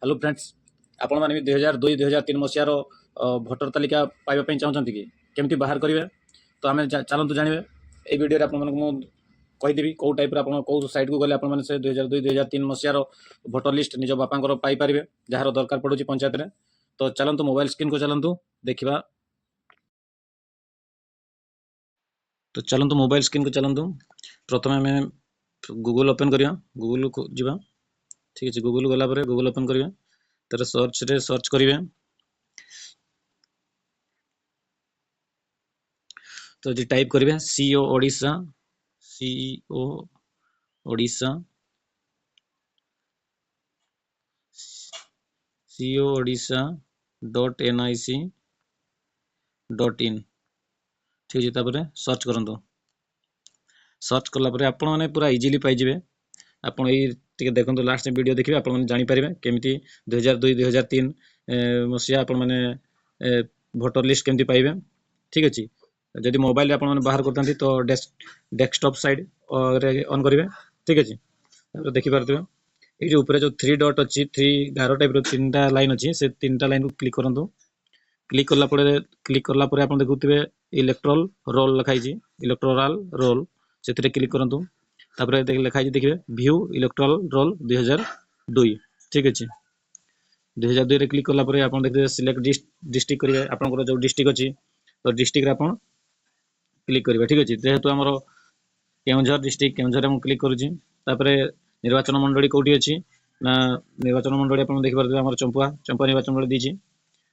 Hello friends आपण मैंने 2002-2003 मसीहार voter तालिका पाइबा चाहते कि केमती बाहर करेंगे तो आम चलतु जानवे ये वीडियो आपको कहीदेवी कौ टाइप कौ साइड को गले आपने से 2002-2003 मसीहार भोटर लिस्ट निज बापा पाइपर जार दरकार पड़ू पंचायत में। तो चलतु मोबाइल स्क्रीन को चलतु देखा। तो चलतु मोबाइल स्क्रीन को चलतु प्रथम आम गूगल ओपन करिया गूगल को जीवा। ठीक है गूगल गला गूगल ओपन करिया तर सर्च रे सर्च करिवे। तो जी टाइप करिवे CO Odisha CO Odisha CO Odisha .nic.in। ठीक है तापर सर्च करंतु। सर्च कला परे आपण माने पूरा इजीली पाई जिवे। आपण एई टिके देखंतु लास्ट वीडियो देखिबे आपण माने जानि परिबे केमिति 2002-2003 मसिया आपण माने भोटर लिस्ट केमिति पाइबे। ठीक अछि जदि मोबाइल आपण माने बाहर करथांती तो डेस्कटॉप साइड ऑन करिवे। ठीक अछि तापर देखि पारथिबे ए जो ऊपर जो 3 डॉट अछि 3 गारो टाइप रो तीनटा लाइन अछि से तीनटा लाइन को क्लिक करंतु। क्लिक करला परे आपण देखुथिबे इलेक्ट्रल रोल लिखाई छी इलेक्टोरल रोल से क्लिक करंतु। तापर देख लिखाई देखिए व्यू इलेक्ट्रल रोल 2002। ठीक अछि 2002 रे क्लिक करला परे आपण देखिबे सिलेक्ट डिस्ट्रिक्ट करिवे आपनकर जो डिस्ट्रिक्ट अछि तो डिस्ट्रिक्ट रे आपण क्लिक करिवे। ठीक अछि जेहेतु हमर केउंझर डिस्ट्रिक्ट केउंझर हम क्लिक करूची। तापर निर्वाचन मंडली कोठी अछि ना निर्वाचन मंडली आपण देखि पारथिबे हमर चंपा निर्वाचन मंडली दीची।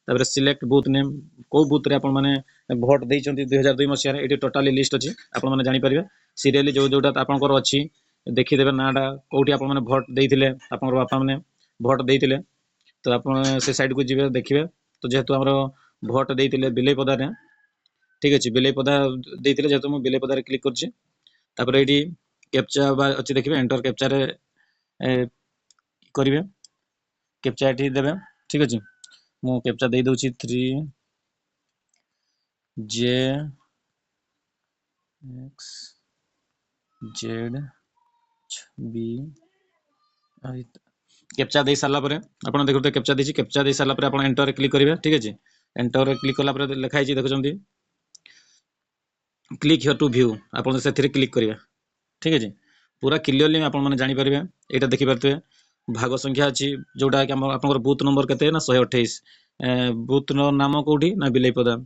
तापर सिलेक्ट बूथ नेम को बूथ रे आपण माने भोट देइचंती 2002 मसिया रे एटी टोटली लिस्ट अछि आपण माने जानि परिबे सीरियली जो जोटा आपनकर अछि देखि देबे नाडा कोठी आपण माने भोट देइथिले आपनकर बापा माने भोट देइथिले तो आपण से साइड को जिवे देखिबे। तो जेहेतु हमर भोट देइथिले बिलेपदा रे। ठीक अछि बिलेपदा देइथिले जेहेतु हम बिलेपदा रे क्लिक करछि। तापर एटी कैप्चा अछि देखिबे एंटर कैप्चा रे करिवे कैप्चा एटी देबे। ठीक अछि मु कैप्चा दे दउछि 3 J X Z B आई कैप्चा दे साला परे आपण देखुते कैप्चा देछि कैप्चा दे साला परे आपण एंटर रे क्लिक करिवे। ठीक अछि एंटर रे क्लिक कला परे लिखाई छी देखुचंती क्लिक हियर टू व्यू आपण सेथिरे क्लिक करिवे। ठीक अछि पूरा क्लियरली आपण माने जानि परिबे एटा देखि परथिबे भाग संख्या अछि जोटा कि आपनकर बूथ नंबर केते ना 128 बूथ नो नाम कोठी ना बिलेपदा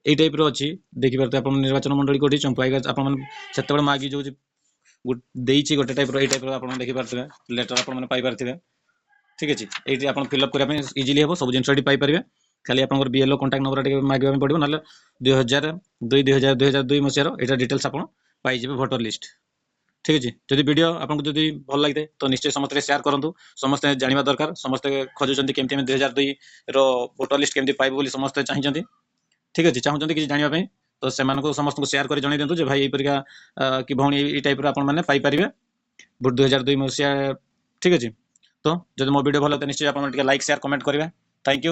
ए टाइप रो अछि देखि परथे आपण निर्वाचन मंडली कोठी चंपाईगा आपण माने सेतेबे मागी जो देइछि गोटे टाइप रो ए टाइप रो आपण देखि परथिबे लेटर आपण माने पाई परथिबे। ठीक अछि एटी आपण फिल अप करिया पे इजीली हेबो सब जिंस एटी पाई परिबे खाली आपनकर बीएलओ कांटेक्ट नंबर टिके मागिबा में पड़िबो नाले 2002 मसिया रो एटा डिटेल्स आपण पाई जिवे भोटर लिस्ट। ठीक अछि जदि वीडियो आपनको जदि भल लागिते तो निश्चय समस्त शेयर करंतु समस्त जानिबा दरकार समस्त खोजुचंती केमती हम 2002 रो भोटर लिस्ट केमती पाइबो बोली समस्त चाहिचंती। ठीक अछि चाहूचंती कि जानिबा पई तो सेमान को समस्त को शेयर करि जणै देंतु जे भाई ए परिका कि भौणी ए टाइप रो आपण माने पाई परिबे भोट 2002 मसिया। ठीक अछि तो जदि मो वीडियो भल तो निश्चय आपण टिके लाइक शेयर कमेंट करिवे। Thank you.